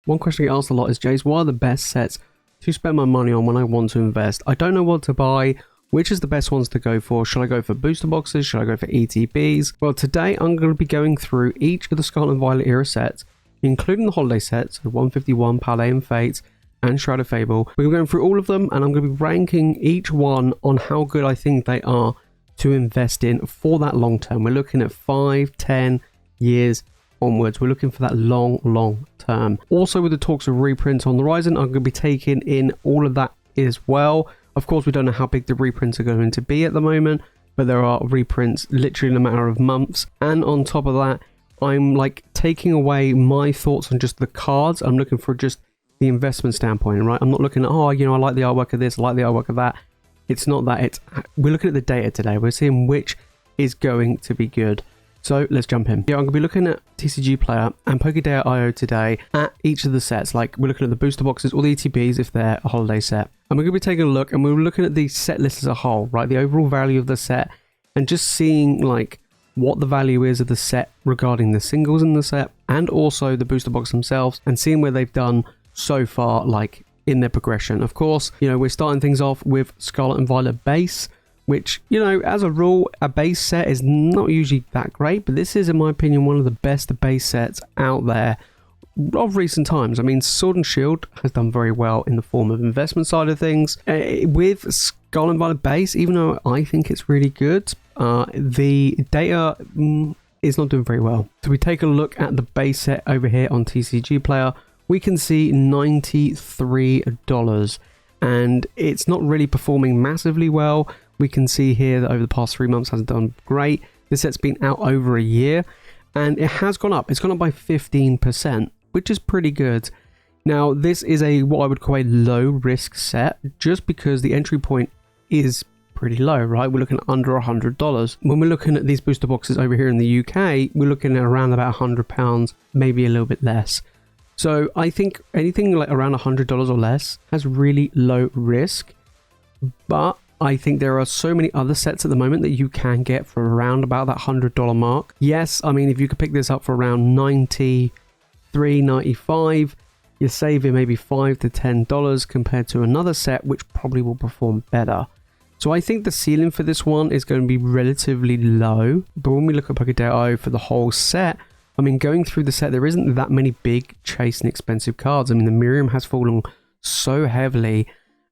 One question I get asked a lot is, Jace, what are the best sets to spend my money on when I want to invest? I don't know what to buy. Which is the best ones to go for? Should I go for booster boxes? Should I go for ETBs? Well, today I'm going to be going through each of the Scarlet and Violet era sets, including the holiday sets, so 151, Palladium Fates, and Shroud of Fable. We're going through all of them, and I'm going to be ranking each one on how good I think they are to invest in for that long term. We're looking at 5, 10 years onwards. We're looking for that long term. Also, with the talks of reprints on the horizon, I'm going to be taking in all of that as well. Of course, we don't know how big the reprints are going to be at the moment, but there are reprints literally in a matter of months. And on top of that, I'm like taking away my thoughts on just the cards. I'm looking for just the investment standpoint, right? I'm not looking at, oh, you know, I like the artwork of this, I like the artwork of that. It's not that. We're looking at the data today. We're seeing which is going to be good. So let's jump in. Yeah, I'm going to be looking at TCG Player and Pokédex.io today at each of the sets. Like, we're looking at the booster boxes or the ETBs if they're a holiday set. And we're going to be taking a look, and we're looking at the set list as a whole, right? The overall value of the set, and just seeing like what the value is of the set regarding the singles in the set, and also the booster box themselves, and seeing where they've done so far, like in their progression. Of course, you know, we're starting things off with Scarlet and Violet base, which, you know, as a rule, a base set is not usually that great, but this is, in my opinion, one of the best base sets out there of recent times. I mean, Sword and Shield has done very well in the form of investment side of things. With Scarlet and Violet base, even though I think it's really good, the data is not doing very well. So we take a look at the base set over here on TCG Player. We can see $93, and it's not really performing massively well. We can see here that over the past 3 months hasn't done great. This set's been out over a year, and it has gone up. It's gone up by 15%, which is pretty good. Now, this is what I would call a low risk set, just because the entry point is pretty low, right? We're looking at under $100. When we're looking at these booster boxes over here in the UK, we're looking at around about £100, maybe a little bit less. So I think anything like around $100 or less has really low risk, but I think there are so many other sets at the moment that you can get for around about that $100 mark. Yes, I mean, if you could pick this up for around $93, $95, you're saving maybe $5 to $10 compared to another set, which probably will perform better. So I think the ceiling for this one is going to be relatively low. But when we look at Pokédex.io for the whole set, I mean, going through the set, there isn't that many big, chasing expensive cards. I mean, the Miriam has fallen so heavily.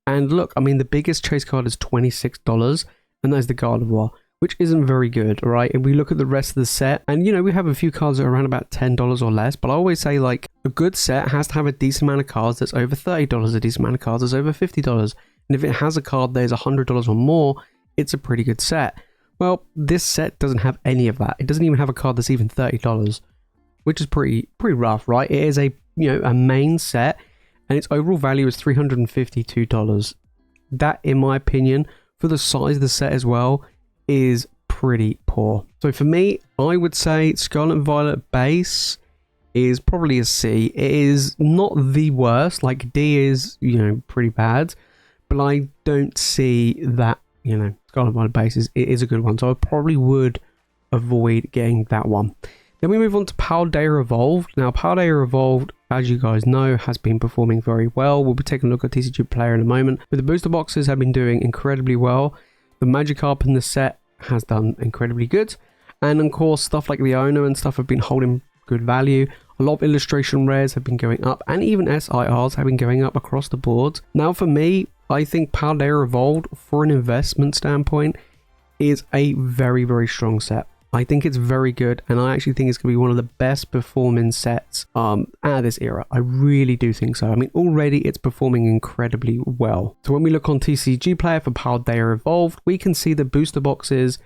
And look, I mean, the biggest chase card is $26, and that is the Gardevoir, which isn't very good, right? And we look at the rest of the set, and, you know, we have a few cards that are around about $10 or less, but I always say, like, a good set has to have a decent amount of cards that's over $30, a decent amount of cards that's over $50. And if it has a card that is $100 or more, it's a pretty good set. Well, this set doesn't have any of that. It doesn't even have a card that's even $30, which is pretty rough, right? It is a main set, and its overall value is $352. That, in my opinion, for the size of the set as well, is pretty poor. So for me, I would say Scarlet and Violet base is probably a C. It is not the worst. Like, D is, you know, pretty bad, but I don't see that, you know, Scarlet and Violet base is a good one. So I probably would avoid getting that one. Then we move on to Paldea Evolved. Now, Paldea Evolved, as you guys know, has been performing very well. We'll be taking a look at TCG Player in a moment. But the booster boxes have been doing incredibly well. The Magikarp in the set has done incredibly good. And of course, stuff like the Owner and stuff have been holding good value. A lot of illustration rares have been going up, and even SIRs have been going up across the board. Now, for me, I think Paldea Evolved, for an investment standpoint, is a very, very strong set. I think it's very good, and I actually think it's going to be one of the best performing sets out of this era. I really do think so. I mean, already it's performing incredibly well. So when we look on TCG Player for Paldea Evolved, we can see the booster boxes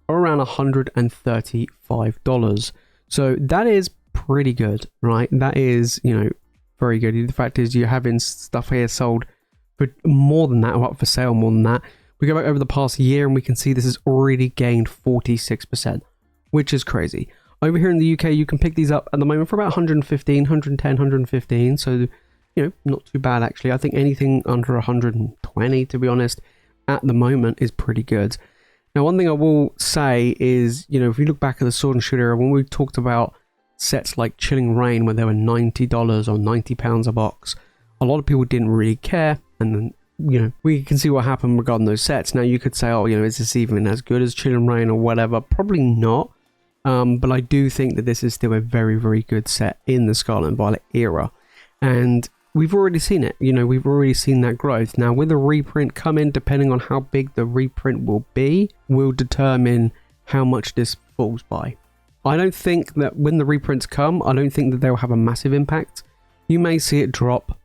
are around $135. So that is pretty good, right? That is, you know, very good. The fact is, you're having stuff here sold for more than that, or up for sale more than that. We go back over the past year, and we can see this has already gained 46%. Which is crazy. Over here in the UK, you can pick these up at the moment for about 115, 110, 115. So, you know, not too bad, actually. I think anything under 120, to be honest, at the moment is pretty good. Now, one thing I will say is, you know, if you look back at the Sword and Shield era, when we talked about sets like Chilling Reign, where they were $90 or £90 a box, a lot of people didn't really care. And then, we can see what happened regarding those sets. Now, you could say, oh, is this even as good as Chilling Reign or whatever? Probably not. But I do think that this is still a very, very good set in the Scarlet and Violet era. And we've already seen it. We've already seen that growth. Now, with a reprint coming, depending on how big the reprint will be, will determine how much this falls by. I don't think that when the reprints come, I don't think that they'll have a massive impact. You may see it drop,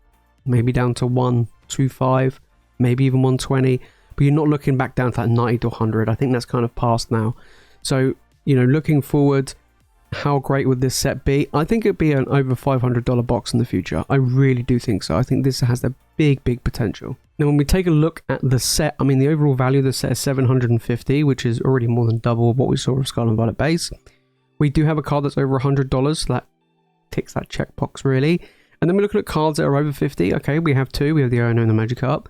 maybe down to 125, maybe even 120, but you're not looking back down to that 90 to 100. I think that's kind of past now. So, looking forward, how great would this set be? I think it'd be an over $500 box in the future. I really do think so. I think this has the big potential. Now, when we take a look at the set, the overall value of the set is $750, which is already more than double what we saw with Scarlet and Violet base. We do have a card that's over $100, so that ticks that checkbox really. And then we're looking at cards that are over 50. Okay, we have two. We have the Iono and the Magikarp.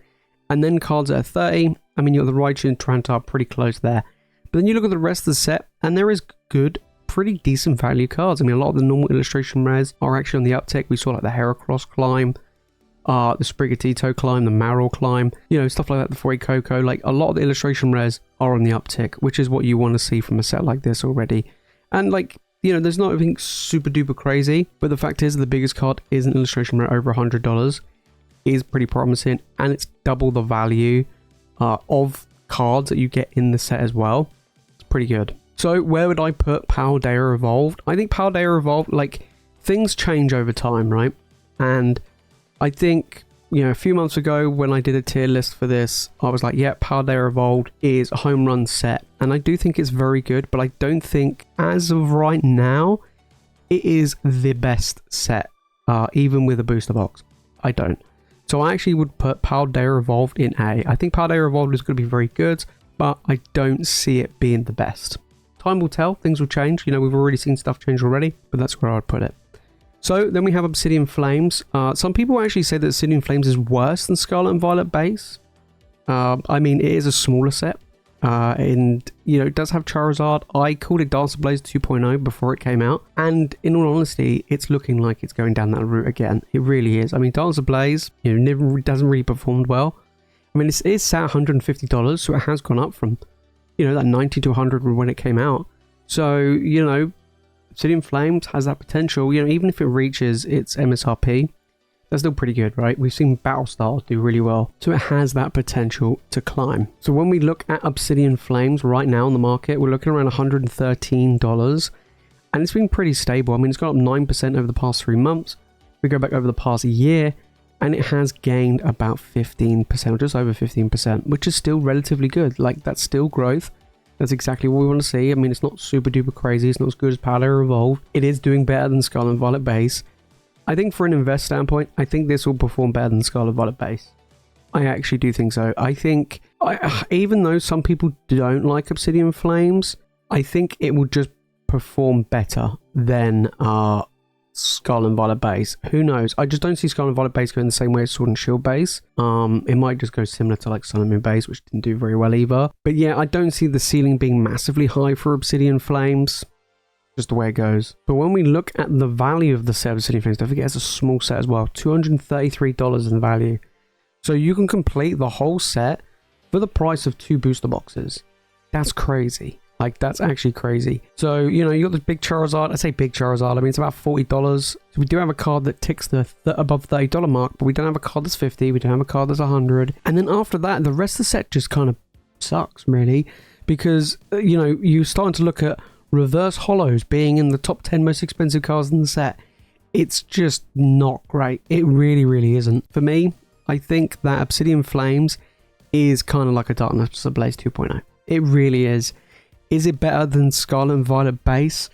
And then cards that are 30. You got the Raichu and Trantar pretty close there. But then you look at the rest of the set, and there is good, pretty decent value cards. A lot of the normal illustration rares are actually on the uptick. We saw like the Heracross climb, the Sprigatito climb, the Marill climb, stuff like that, the Foy Coco. Like, a lot of the illustration rares are on the uptick, which is what you want to see from a set like this already. And there's not anything super duper crazy, but the fact is the biggest card is an illustration rare over $100, is pretty promising, and it's double the value of cards that you get in the set as well. It's pretty good. So where would I put Paldea Evolved? I think Paldea Evolved, things change over time, right? And I think, a few months ago when I did a tier list for this, I was like, yeah, Paldea Evolved is a home run set. And I do think it's very good, but I don't think, as of right now, it is the best set, even with a booster box. I don't. So I actually would put Paldea Evolved in A. I think Paldea Evolved is going to be very good, but I don't see it being the best. Time will tell. Things will change. We've already seen stuff change already, but that's where I'd put it. So then we have Obsidian Flames. Some people actually say that Obsidian Flames is worse than Scarlet and Violet base. It is a smaller set. And, it does have Charizard. I called it Dancer Blaze 2.0 before it came out. And in all honesty, it's looking like it's going down that route again. It really is. Dancer Blaze, never doesn't really perform well. It is sat $150, so it has gone up from, that 90 to 100 when it came out. So, Obsidian Flames has that potential. Even if it reaches its MSRP, that's still pretty good, right? We've seen Battlestar do really well. So it has that potential to climb. So when we look at Obsidian Flames right now on the market, we're looking around $113. And it's been pretty stable. It's gone up 9% over the past 3 months. We go back over the past year, and it has gained about 15%, or just over 15%, which is still relatively good. That's still growth. That's exactly what we want to see. It's not super duper crazy. It's not as good as Paldea Evolved. It is doing better than Scarlet and Violet base. I think for an invest standpoint, I think this will perform better than Scarlet and Violet base. I actually do think so. I think, even though some people don't like Obsidian Flames, I think it will just perform better than Scarlet and Violet base. Who knows? I just don't see Scarlet and Violet base going the same way as Sword and Shield base. It might just go similar to Sun and Moon base, which didn't do very well either. But yeah, I don't see the ceiling being massively high for Obsidian Flames. Just the way it goes. But when we look at the value of the set of Obsidian Flames, don't forget it's a small set as well. $233 in value. So you can complete the whole set for the price of 2 booster boxes. That's crazy. That's actually crazy. So, you got this big Charizard. I say big Charizard. It's about $40. So we do have a card that ticks the above $30 mark, but we don't have a card that's 50. We don't have a card that's 100. And then after that, the rest of the set just kind of sucks, really. Because, you're starting to look at reverse holos being in the top 10 most expensive cards in the set. It's just not great. It really, really isn't. For me, I think that Obsidian Flames is kind of like a Darkness Blaze 2.0. It really is. Is it better than Scarlet and Violet base?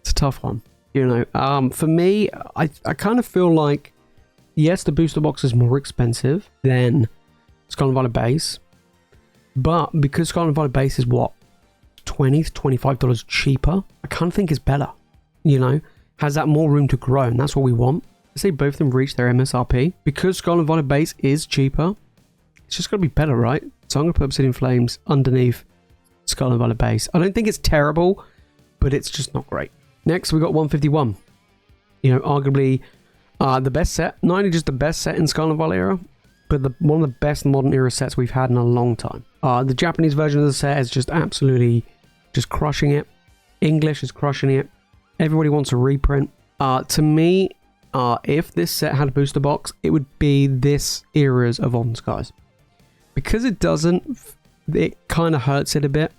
It's a tough one. For me, I kind of feel like, yes, the booster box is more expensive than Scarlet and Violet base. But because Scarlet and Violet base is what? $20 to $25 cheaper, I kind of think it's better. Has that more room to grow, and that's what we want. I say both of them reach their MSRP. Because Scarlet and Violet base is cheaper, it's just got to be better, right? So I'm going to put Obsidian Flames underneath Scarlet and Violet base. I don't think it's terrible, but it's just not great. Next, we got 151. Arguably the best set. Not only just the best set in Scarlet Violet era, but one of the best modern era sets we've had in a long time. The Japanese version of the set is just absolutely just crushing it. English is crushing it. Everybody wants a reprint. To me, if this set had a booster box, it would be this era's Evolving Skies. Because it doesn't, it kind of hurts it a bit.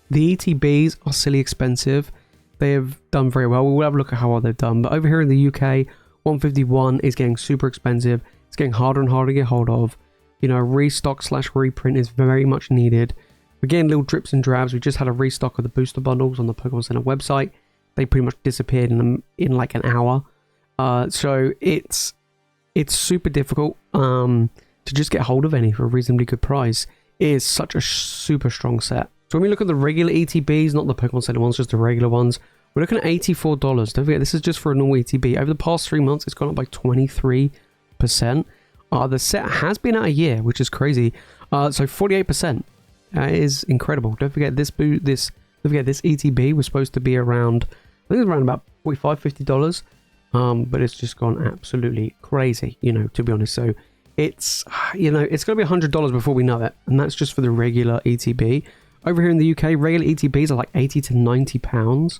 The ETBs are silly expensive. They have done very well. We'll have a look at how well they've done. But over here in the UK, 151 is getting super expensive. It's getting harder and harder to get hold of. Restock/reprint is very much needed. We're getting little drips and drabs. We just had a restock of the booster bundles on the Pokemon Center website. They pretty much disappeared in like an hour. So it's super difficult to just get hold of any for a reasonably good price. It is such a super strong set. So when we look at the regular ETBs, not the Pokemon Center ones, just the regular ones, we're looking at $84. Don't forget, this is just for a normal ETB. Over the past 3 months, it's gone up by 23%. The set has been out a year, which is crazy. So 48%. Is incredible. Don't forget this ETB was supposed to be around, I think it was around about $45-50. But it's just gone absolutely crazy, to be honest. So it's it's going to be $100 before we know it, and that's just for the regular ETB. Over here in the UK, regular ETBs are like 80 to 90 pounds,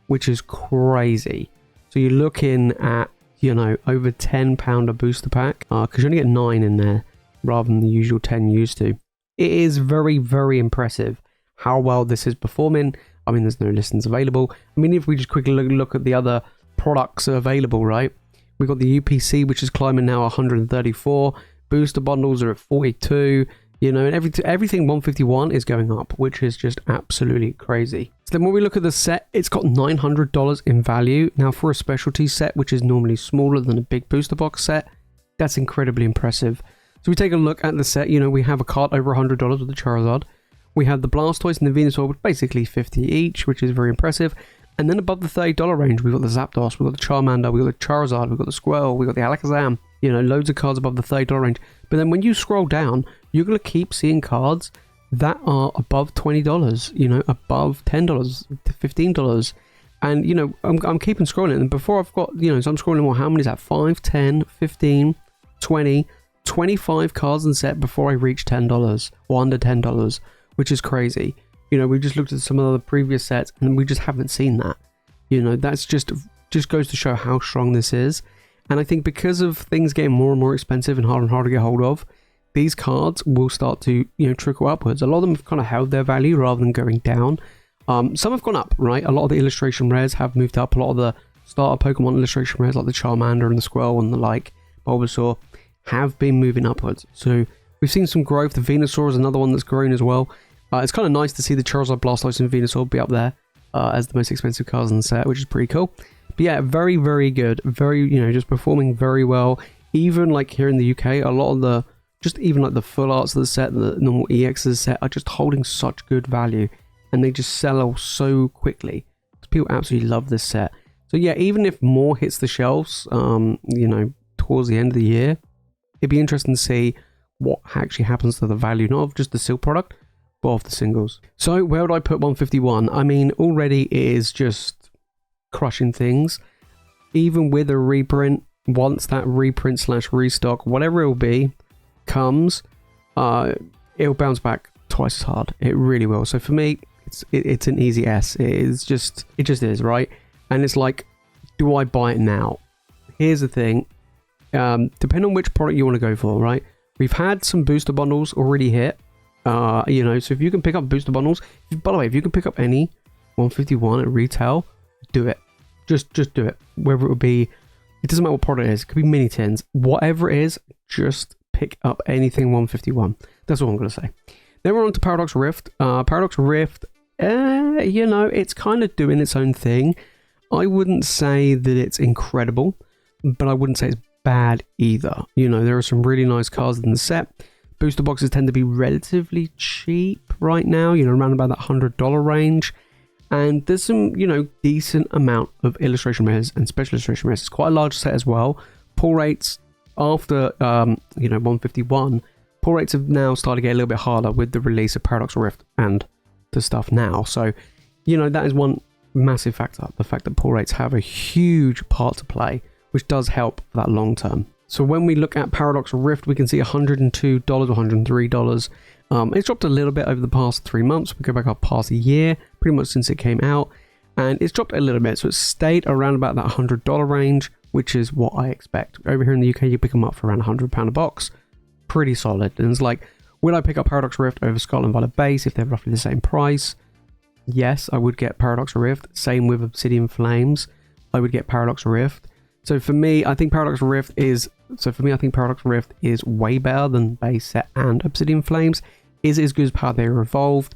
which is crazy. So you're looking at over £10 a booster pack, because you only get 9 in there rather than the usual 10 used to. It is very, very impressive how well this is performing. I mean, there's no listings available. I mean, if we just quickly look at the other products are available, right? We've got the UPC, which is climbing now 134. Booster bundles are at 42. And everything 151 is going up, which is just absolutely crazy. So then when we look at the set, it's got $900 in value. Now for a specialty set, which is normally smaller than a big booster box set, that's incredibly impressive. So we take a look at the set, we have a cart over $100 with the Charizard. We have the Blastoise and the Venusaur, with basically 50 each, which is very impressive. And then above the $30 range, we've got the Zapdos, we've got the Charmander, we've got the Charizard, we've got the Squirtle, we've got the Alakazam. Loads of cards above the $30 range. But then when you scroll down, you're going to keep seeing cards that are above $20, above $10, $15. And, I'm keeping scrolling. And before I've got, so I'm scrolling more. How many is that? 5, 10, 15, 20, 25 cards in set before I reach $10 or under $10, which is crazy. We just looked at some of the previous sets and we just haven't seen that. That's just goes to show how strong this is. And I think because of things getting more and more expensive and harder to get hold of, these cards will start to, trickle upwards. A lot of them have kind of held their value rather than going down. Some have gone up, right? A lot of the illustration rares have moved up. A lot of the starter Pokemon illustration rares like the Charmander and the Squirtle and the Bulbasaur have been moving upwards. So we've seen some growth. The Venusaur is another one that's grown as well. It's kind of nice to see the Charizard, Blastoise and Venusaur be up there as the most expensive cards in the set, which is pretty cool. But yeah, very, very good. Very, just performing very well. Even like here in the UK, a lot of the, just even like the full arts of the set, the normal EXs of the set are just holding such good value. And they just sell so quickly. People absolutely love this set. So yeah, even if more hits the shelves, towards the end of the year, it'd be interesting to see what actually happens to the value, not of just the seal product, but of the singles. So where would I put 151? I mean, already it is just crushing things. Even with a reprint, once that reprint/restock, whatever it will be, comes, it'll bounce back twice as hard. It really will. So for me, it's an easy S. It just is, right? And it's like, do I buy it now? Here's the thing. Depending on which product you want to go for, right? We've had some booster bundles already hit. So if you can pick up booster bundles, by the way, if you can pick up any 151 at retail, do it. Just do it. Whether it would be, it doesn't matter what product it is. It could be mini tins. Whatever it is, just pick up anything 151. That's all I'm going to say. Then we're on to Paradox Rift. Paradox Rift, it's kind of doing its own thing. I wouldn't say that it's incredible, but I wouldn't say it's bad either. There are some really nice cards in the set. Booster boxes tend to be relatively cheap right now, around about that $100 range. And there's some, decent amount of illustration rares and special illustration rares. It's quite a large set as well. Pull rates after, 151, pull rates have now started to get a little bit harder with the release of Paradox Rift and the stuff now. So, that is one massive factor, the fact that pull rates have a huge part to play, which does help for that long term. So when we look at Paradox Rift, we can see $102 or $103. It's dropped a little bit over the past 3 months. We go back up past a year, pretty much since it came out, and it's dropped a little bit. So it's stayed around about that $100 range, which is what I expect. Over here in the UK, you pick them up for around £100 a box. Pretty solid. And it's like, would I pick up Paradox Rift over Scotland Valor Base if they're roughly the same price? Yes, I would get Paradox Rift. Same with Obsidian Flames. I would get Paradox Rift. So for me, I think Paradox Rift is way better than base set and Obsidian Flames. Is it as good as Paldea Evolved?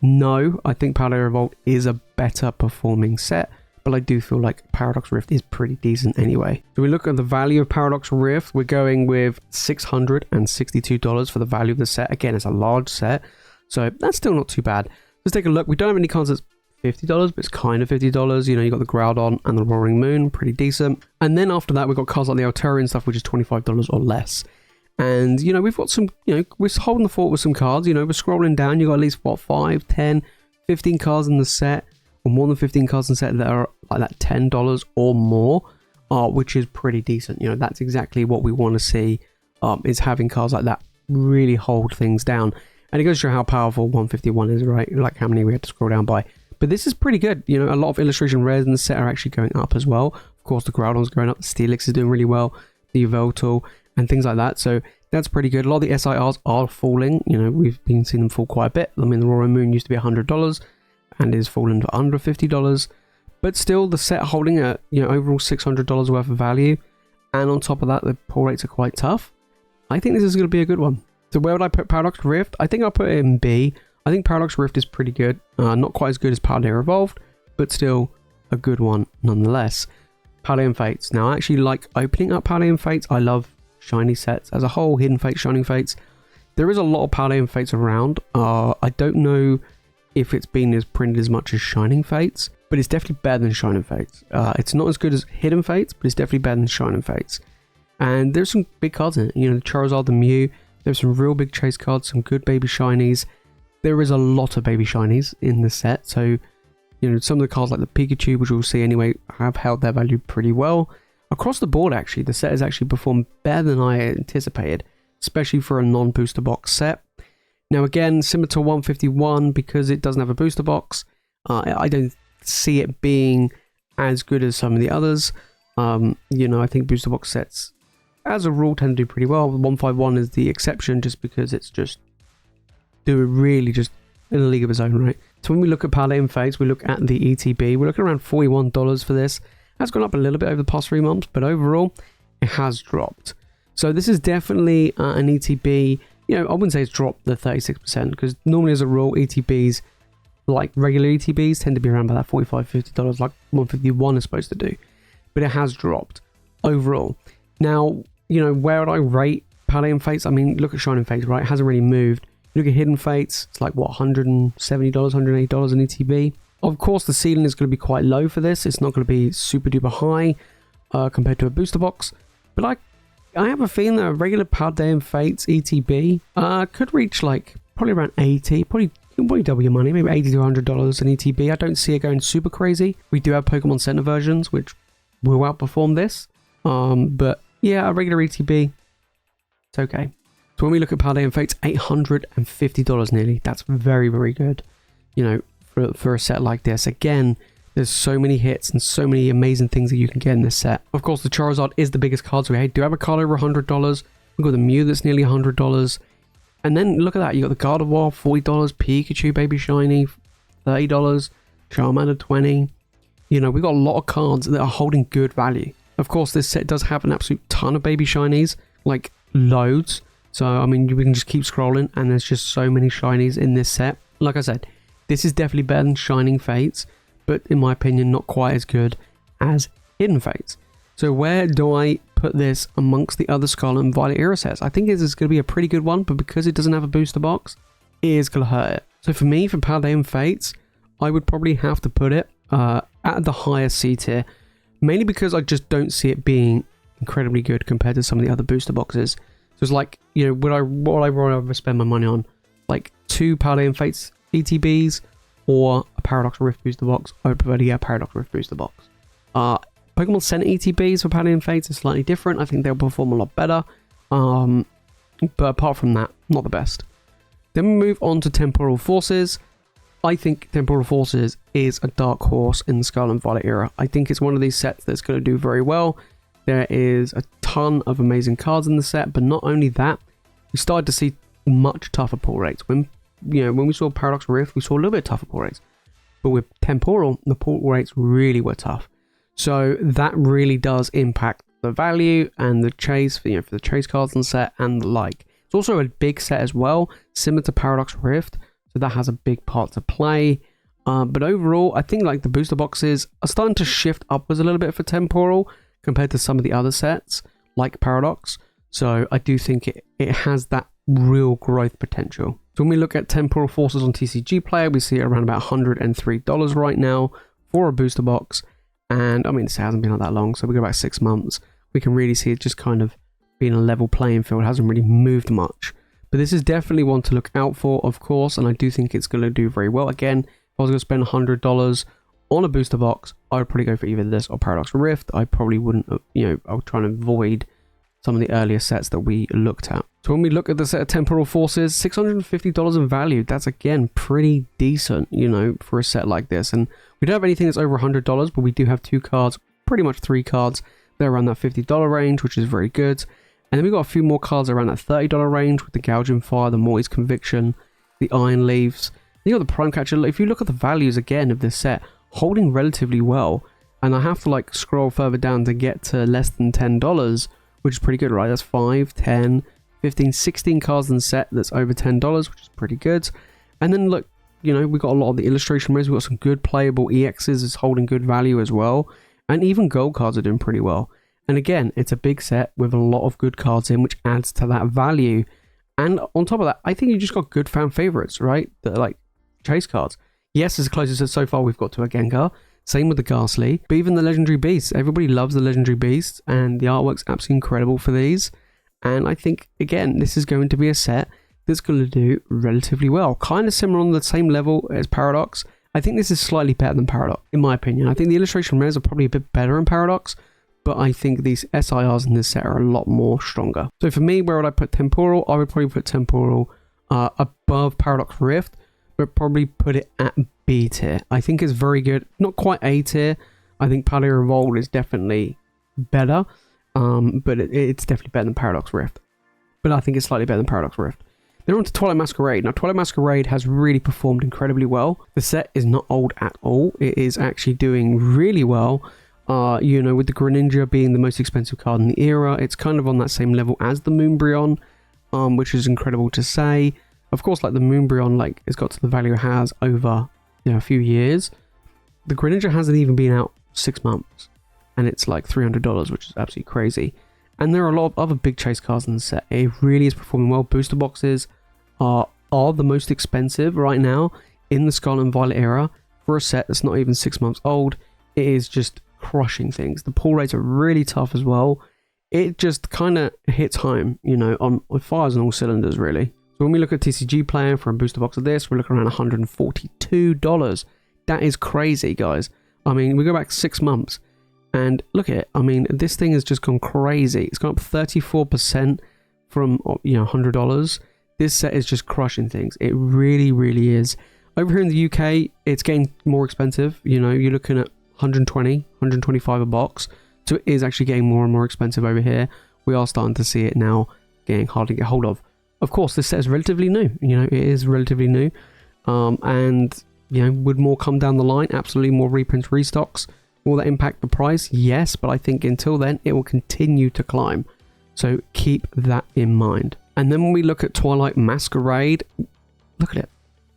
No, I think Paldea Evolved is a better performing set, but I do feel like Paradox Rift is pretty decent anyway. So we look at the value of Paradox Rift. We're going with $662 for the value of the set. Again, it's a large set, so that's still not too bad. Let's take a look. We don't have any cards that's $50, but it's kind of $50. You know, you got the Groudon and the Roaring Moon, pretty decent. And then after that, we've got cards like the Altarian stuff, which is $25 or less. And, you know, we've got some, you know, we're holding the fort with some cards. You know, we're scrolling down. You've got at least, what, 5, 10, 15 cards in the set, or more than 15 cards in the set that are like that $10 or more, which is pretty decent. You know, that's exactly what we want to see, is having cards like that really hold things down. And it goes to show how powerful 151 is, right? Like how many we had to scroll down by. But this is pretty good. You know, a lot of illustration rares in the set are actually going up as well. Of course, the Groudon's going up. The Steelix is doing really well. The Yveltal and things like that. So that's pretty good. A lot of the SIRs are falling. You know, we've been seeing them fall quite a bit. I mean, the Roaring Moon used to be $100 and is falling to under $50. But still, the set holding at, you know, overall $600 worth of value. And on top of that, the pull rates are quite tough. I think this is going to be a good one. So where would I put Paradox Rift? I think I'll put it in B. I think Paradox Rift is pretty good. Not quite as good as Paldea Evolved, but still a good one nonetheless. Paldean Fates. Now, I actually like opening up Paldean Fates. I love shiny sets as a whole, Hidden Fates, Shining Fates. There is a lot of Paldean Fates around. I don't know if it's been as printed as much as Shining Fates, but it's definitely better than Shining Fates. It's not as good as Hidden Fates, but it's definitely better than Shining Fates. And there's some big cards in it. You know, the Charizard, the Mew. There's some real big chase cards, some good baby shinies. There is a lot of baby shinies in the set, so, you know, some of the cards like the Pikachu, which we'll see anyway, have held their value pretty well. Across the board, actually, the set has actually performed better than I anticipated, especially for a non-booster box set. Now, again, similar to 151, because it doesn't have a booster box, I don't see it being as good as some of the others. You know, I think booster box sets, as a rule, tend to do pretty well. 151 is the exception, just because it's just really just in a league of its own, right? So when we look at Paldean Fates, we look at the ETB. We're looking around $41 for this. That's gone up a little bit over the past 3 months, but overall, it has dropped. So this is definitely an ETB. You know, I wouldn't say it's dropped the 36%, because normally as a rule, ETBs, like regular ETBs, tend to be around about that $45, $50, like 151 is supposed to do. But it has dropped overall. Now, you know, where would I rate Paldean Fates? I mean, look at Shining Fates, right? It hasn't really moved. Look at Hidden Fates, it's like, what, $170, $180 an ETB. Of course, the ceiling is going to be quite low for this. It's not going to be super duper high compared to a booster box. But I have a feeling that a regular Paldean Fates ETB could reach like probably around 80, probably double your money, maybe $80 to $100 an ETB. I don't see it going super crazy. We do have Pokemon Center versions, which will outperform this. But yeah, a regular ETB, it's okay. So when we look at Paldean Fates, $850 nearly. That's very, very good, you know, for a set like this. Again, there's so many hits and so many amazing things that you can get in this set. Of course, the Charizard is the biggest card, so we do have a card over $100. We've got the Mew that's nearly $100. And then look at that, you got the Gardevoir, $40, Pikachu Baby Shiny, $30, Charmander, $20. You know, we've got a lot of cards that are holding good value. Of course, this set does have an absolute ton of Baby Shinies, like loads. So, I mean, we can just keep scrolling, and there's just so many shinies in this set. Like I said, this is definitely better than Shining Fates, but in my opinion, not quite as good as Hidden Fates. So where do I put this amongst the other Scarlet and Violet era sets? I think this is going to be a pretty good one, but because it doesn't have a booster box, it is going to hurt it. So for me, for Paldean Fates, I would probably have to put it at the higher C tier, mainly because I just don't see it being incredibly good compared to some of the other booster boxes. So it's like, you know, what would I rather spend my money on? Like 2 Paldean Fates ETBs or a Paradox Rift booster box, I would prefer to get a Paradox Rift booster box. Pokemon Center ETBs for Paladin Fates is slightly different. I think they'll perform a lot better. But apart from that, not the best. Then we move on to Temporal Forces. I think Temporal Forces is a dark horse in the Scarlet Violet era. I think it's one of these sets that's going to do very well. There is a ton of amazing cards in the set, but not only that, we started to see much tougher pull rates. When we saw Paradox Rift, we saw a little bit tougher pull rates. But with Temporal, the pull rates really were tough. So that really does impact the value and the chase for the chase cards in the set and the like. It's also a big set as well, similar to Paradox Rift, so that has a big part to play. But overall, I think like the booster boxes are starting to shift upwards a little bit for Temporal compared to some of the other sets like Paradox. So I do think it has that real growth potential. So when we look at Temporal Forces on TCG Player, we see it around about $103 right now for a booster box. And I mean, this hasn't been that long, so we go back 6 months. We can really see it just kind of being a level playing field. It hasn't really moved much. But this is definitely one to look out for, of course, and I do think it's going to do very well. Again, if I was going to spend $100 on a booster box, I would probably go for either this or Paradox Rift. I probably wouldn't, I would try and avoid some of the earlier sets that we looked at. So when we look at the set of Temporal Forces, $650 in value, that's again pretty decent, for a set like this. And we don't have anything that's over $100, but we do have 2 cards, pretty much 3 cards. They're around that $50 range, which is very good. And then we've got a few more cards around that $30 range with the Gouging Fire, the Morty's Conviction, the Iron Leaves. You got the Prime Catcher. If you look at the values again of this set, holding relatively well. And I have to scroll further down to get to less than $10, which is pretty good, right? That's 5, 10, 15, 16 cards in the set that's over $10, which is pretty good. And then look, we got a lot of the illustration rares. We've got some good playable EXs is holding good value as well. And even gold cards are doing pretty well. And again, it's a big set with a lot of good cards in, which adds to that value. And on top of that, I think you just got good fan favorites, right? That are like chase cards. Yes, it's the closest so far we've got to a Gengar. Same with the Ghastly. But even the Legendary Beasts. Everybody loves the Legendary Beasts. And the artwork's absolutely incredible for these. And I think, again, this is going to be a set that's going to do relatively well. Kind of similar on the same level as Paradox. I think this is slightly better than Paradox, in my opinion. I think the illustration rares are probably a bit better in Paradox, but I think these SIRs in this set are a lot more stronger. So for me, where would I put Temporal? I would probably put Temporal above Paradox Rift, but probably put it at B tier. I think it's very good. Not quite A tier. I think Paleo Revolt is definitely better, but it's definitely better than Paradox Rift. But I think it's slightly better than Paradox Rift. Then on to Twilight Masquerade. Now, Twilight Masquerade has really performed incredibly well. The set is not old at all. It is actually doing really well. With the Greninja being the most expensive card in the era, it's kind of on that same level as the Moonbryon, which is incredible to say. Of course, the Moonbryon, it's got to the value it has over, a few years. The Greninja hasn't even been out 6 months, and it's $300, which is absolutely crazy. And there are a lot of other big chase cards in the set. It really is performing well. Booster boxes are the most expensive right now in the Scarlet and Violet era for a set that's not even 6 months old. It is just crushing things. The pull rates are really tough as well. It just kind of hits home, on fires on all cylinders, really. So when we look at TCG Player for a booster box of this, we're looking around $142. That is crazy, guys. I mean, we go back 6 months. And look at it. I mean, this thing has just gone crazy. It's gone up 34% from, $100. This set is just crushing things. It really, really is. Over here in the UK, it's getting more expensive. You're looking at 120, 125 a box. So it is actually getting more and more expensive over here. We are starting to see it now getting hard to get hold of. Of course, this set is relatively new. It is relatively new. Would more come down the line? Absolutely, more reprints, restocks. Will that impact the price? Yes, but I think until then, it will continue to climb. So keep that in mind. And then when we look at Twilight Masquerade, look at it,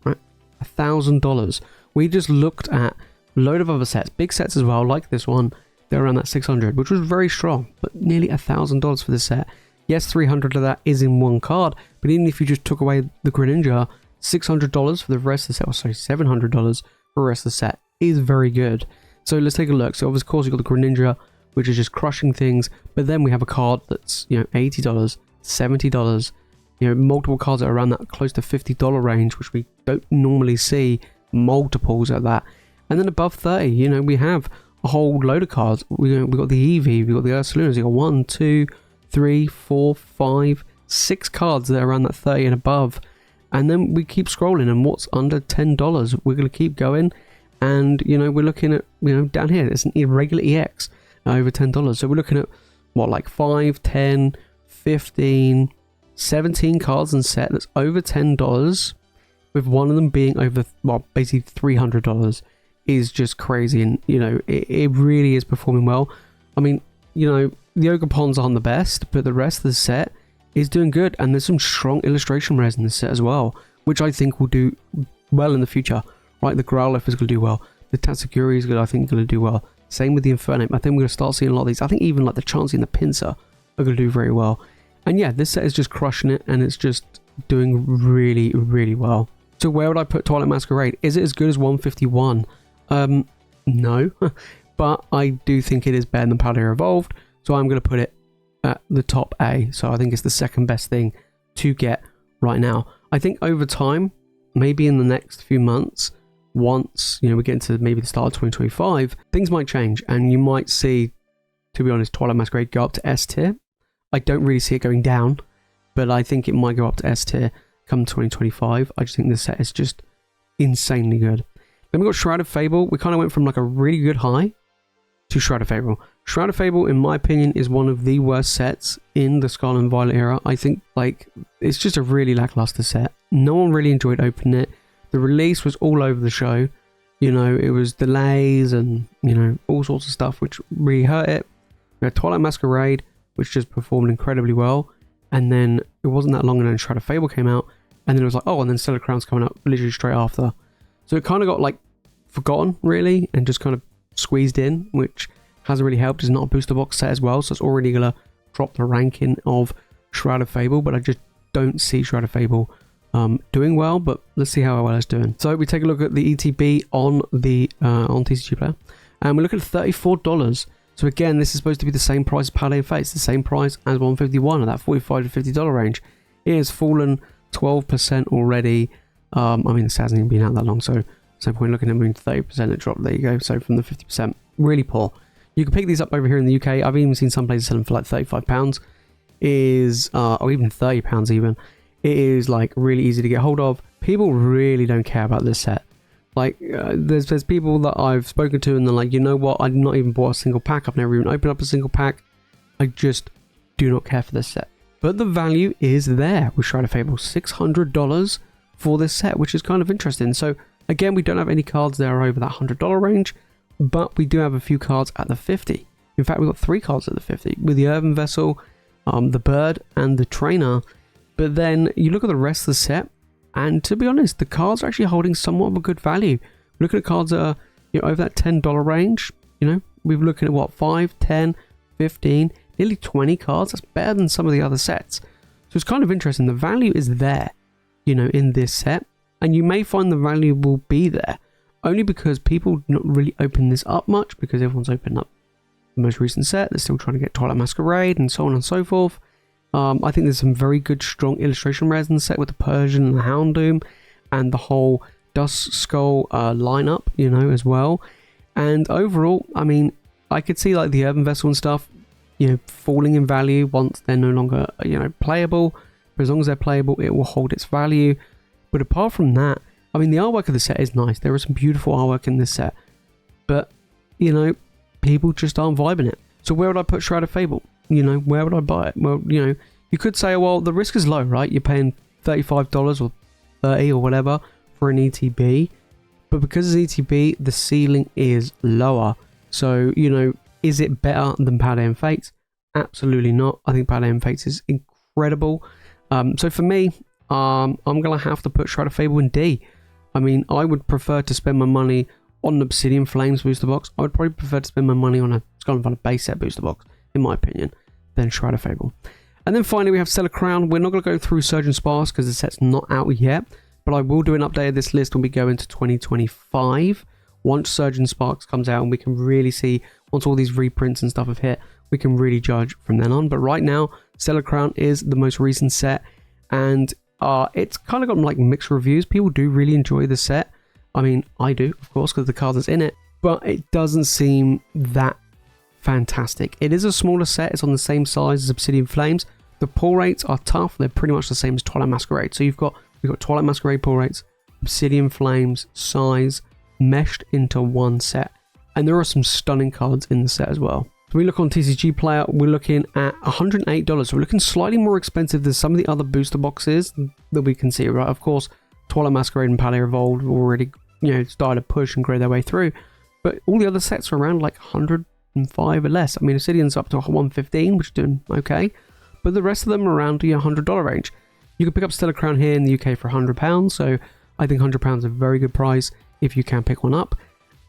right? $1,000. We just looked at a load of other sets, big sets as well, like this one. They're around that 600, which was very strong, but nearly $1,000 for this set. Yes, 300 of that is in one card, but even if you just took away the Greninja, $600 for the rest of the set, or sorry, $700 for the rest of the set is very good. So let's take a look. So of course you've got the Greninja, which is just crushing things, but then we have a card that's, $80, $70, multiple cards that are around that close to $50 range, which we don't normally see multiples at that. And then above 30, you know, we have a whole load of cards. We got the Eevee, we got the Ursalunas, we got 1, 2, 3, 4, 5, 6 cards that are around that 30 and above. And then we keep scrolling, and what's under $10, we're going to keep going. And, you know, we're looking at, you know, down here, it's an irregular EX over $10. So we're looking at, what, like 5, 10, 15, 17 cards and set that's over $10, with one of them being over, well, basically $300 is just crazy. And, you know, it really is performing well. I mean, you know, the Ogre-Pons aren't the best, but the rest of the set is doing good. And there's some strong illustration rares in this set as well, which I think will do well in the future. Right, the Growlithe is going to do well. The Tatsugiri is I think going to do well. Same with the Infernape. I think we're going to start seeing a lot of these. I think even like the Chansey and the Pinsir are going to do very well. And yeah, this set is just crushing it, and it's just doing really, really well. So where would I put Twilight Masquerade? Is it as good as 151? No. But I do think it is better than Paldea Evolved. So I'm going to put it at the top A. So I think it's the second best thing to get right now. I think over time, maybe in the next few months, once, you know, we get into maybe the start of 2025, things might change, and you might see, to be honest, Twilight Masquerade go up to S tier. I don't really see it going down, but I think it might go up to S tier come 2025. I just think this set is just insanely good. Then we got Shroud of Fable. We kind of went from like a really good high to Shroud of Fable. Shroud of Fable, in my opinion, is one of the worst sets in the Scarlet and Violet era. I think, like, it's just a really lackluster set. No one really enjoyed opening it. The release was all over the show. You know, it was delays and, you know, all sorts of stuff which really hurt it. We had Twilight Masquerade, which just performed incredibly well. And then it wasn't that long, and then Shroud of Fable came out. And then it was like, oh, and then Stellar Crown's coming up literally straight after. So it kind of got, like, forgotten, really, and just kind of squeezed in, which hasn't really helped. It's not a booster box set as well, so it's already going to drop the ranking of Shroud of Fable. But I just don't see Shroud of Fable doing well, but let's see how well it's doing. So we take a look at the ETB on the on TCG Player, and we look at $34. So again, this is supposed to be the same price as Paldea Fates, the same price as 151 at that $45 to $50 range. It has fallen 12% already. I mean, this hasn't even been out that long, so there's no point looking at moving to 30%. It dropped. There you go. So from the 50%, really poor. You can pick these up over here in the UK. I've even seen some places sell them for like £35. Or even £30 even. It is like really easy to get hold of. People really don't care about this set. Like there's people that I've spoken to, and they're like, you know what, I've not even bought a single pack. I've never even opened up a single pack. I just do not care for this set. But the value is there with Shroud of Fable. $600 for this set, which is kind of interesting. So again, we don't have any cards that are over that $100 range, but we do have a few cards at the 50. In fact, we've got 3 cards at the 50 with the Earthen Vessel, the Bird, and the Trainer. But then you look at the rest of the set, and to be honest, the cards are actually holding somewhat of a good value. Looking at cards that are, you know, over that $10 range, you know, we're looking at what, 5, 10, 15, nearly 20 cards. That's better than some of the other sets. So it's kind of interesting. The value is there, you know, in this set, and you may find the value will be there only because people not really open this up much, because everyone's opened up the most recent set. They're still trying to get Twilight Masquerade and so on and so forth. I think there's some very good, strong illustration rares in the set with the Persian and the Houndoom and the whole Duskull lineup, you know, as well. And overall, I mean, I could see like the Earthen Vessel and stuff, you know, falling in value once they're no longer, you know, playable. But as long as they're playable, it will hold its value. But apart from that, I mean, the artwork of the set is nice. There is some beautiful artwork in this set. But, you know, people just aren't vibing it. So where would I put Shroud of Fable? You know, where would I buy it? Well, you know, you could say, well, the risk is low, right? You're paying $35 or $30 or whatever for an ETB. But because it's ETB, the ceiling is lower. So, you know, is it better than Paldea Fates? Absolutely not. I think Paldea Fates is incredible. So for me, I'm going to have to put Shroud of Fable in D. I mean, I would prefer to spend my money on an Obsidian Flames booster box. I would probably prefer to spend my money on a Scarlet and Violet base set booster box, in my opinion, than Shroud of Fable. And then finally we have Stellar Crown. We're not going to go through Surge and Sparks because the set's not out yet, but I will do an update of this list when we go into 2025. Once Surge and Sparks comes out and we can really see, once all these reprints and stuff have hit, we can really judge from then on. But right now, Stellar Crown is the most recent set, and it's kind of got like mixed reviews. People do really enjoy the set. I mean, I do, of course, because the card that's in it, but it doesn't seem that fantastic. It is a smaller set. It's on the same size as Obsidian Flames. The pull rates are tough. They're pretty much the same as Twilight Masquerade. So you've got Twilight Masquerade pull rates, Obsidian Flames size meshed into one set, and there are some stunning cards in the set as well. So we look on TCG Player, we're looking at $108. So we're looking slightly more expensive than some of the other booster boxes that we can see, right? Of course, Twilight Masquerade and Pally Revolved already, started to push and grow their way through, but all the other sets are around like 105 or less. I mean, Obsidian's up to 115, which is doing okay, but the rest of them are around the $100 range. You can pick up Stellar Crown here in the UK for £100, so I think £100 is a very good price if you can pick one up.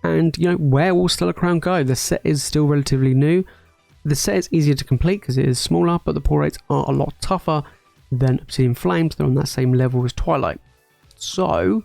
And, where will Stellar Crown go? The set is still relatively new. The set is easier to complete because it is smaller, but the pull rates are a lot tougher than Obsidian Flames. They're on that same level as Twilight. So,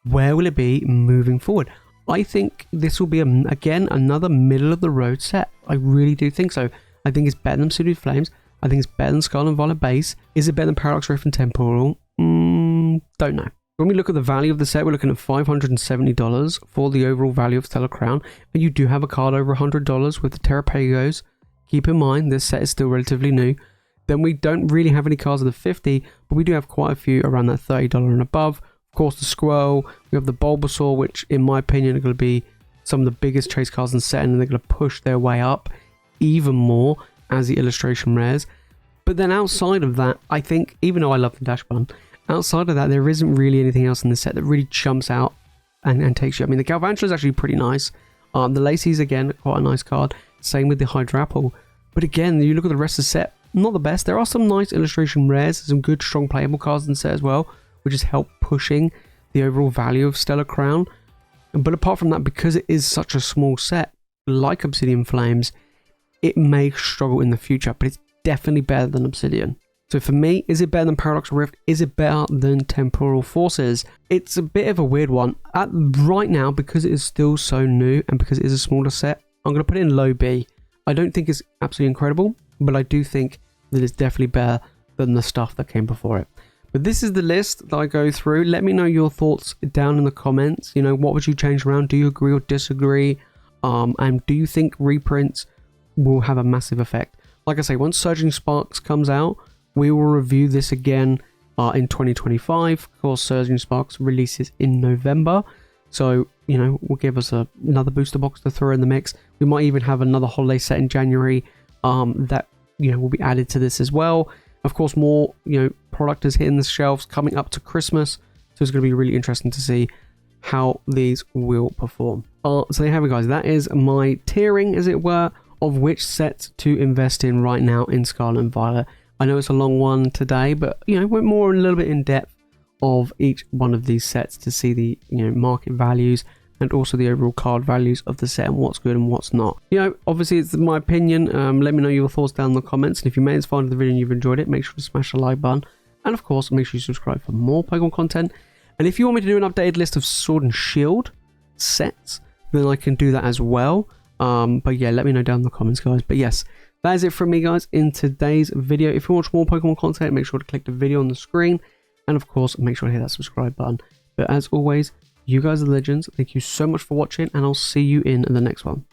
where will it be moving forward? I think this will be, again, another middle-of-the-road set. I really do think so. I think it's better than Obsidian Flames. I think it's better than Scarlet Violet base. Is it better than Paradox Rift and Temporal? Don't know. When we look at the value of the set, we're looking at $570 for the overall value of Stellar Crown. And you do have a card over $100 with the Terrapagos. Keep in mind, this set is still relatively new. Then we don't really have any cards of the 50, but we do have quite a few around that $30 and above. Of course, the Squirrel, we have the Bulbasaur, which in my opinion are going to be some of the biggest chase cards in the set, and they're going to push their way up even more as the illustration rares. But then outside of that, I think, even though I love the Dash Bun, outside of that, there isn't really anything else in the set that really jumps out and takes you. I mean, the Galvantula is actually pretty nice. The Lacey's, again, quite a nice card. Same with the Hydrapple. But again, you look at the rest of the set, not the best. There are some nice illustration rares, some good, strong playable cards in the set as well, which has helped pushing the overall value of Stellar Crown. But apart from that, because it is such a small set, like Obsidian Flames, it may struggle in the future, but it's definitely better than Obsidian. So for me, is it better than Paradox Rift? Is it better than Temporal Forces? It's a bit of a weird one. Right now, because it is still so new and because it is a smaller set, I'm going to put it in low B. I don't think it's absolutely incredible, but I do think that it's definitely better than the stuff that came before it. But this is the list that I go through. Let me know your thoughts down in the comments. What would you change around? Do you agree or disagree? And do you think reprints will have a massive effect? Like I say, once Surging Sparks comes out, we will review this again in 2025. Of course, Surging Sparks releases in November. So, will give us another booster box to throw in the mix. We might even have another holiday set in January that, will be added to this as well. Of course, more, product is hitting the shelves coming up to Christmas. So it's going to be really interesting to see how these will perform. So there you have it, guys. That is my tiering, as it were, of which sets to invest in right now in Scarlet and Violet. I know it's a long one today, but, went more a little bit in depth of each one of these sets to see the, market values and also the overall card values of the set and what's good and what's not. Obviously it's my opinion. Let me know your thoughts down in the comments, and if you made it this far into the video and you've enjoyed it, make sure to smash the like button, and of course make sure you subscribe for more Pokemon content. And if you want me to do an updated list of Sword and Shield sets, then I can do that as well. But yeah, let me know down in the comments, guys. But yes, that is it from me, guys, in today's video. If you want more Pokemon content, make sure to click the video on the screen, and of course make sure to hit that subscribe button. But as always, you guys are legends. Thank you so much for watching, and I'll see you in the next one.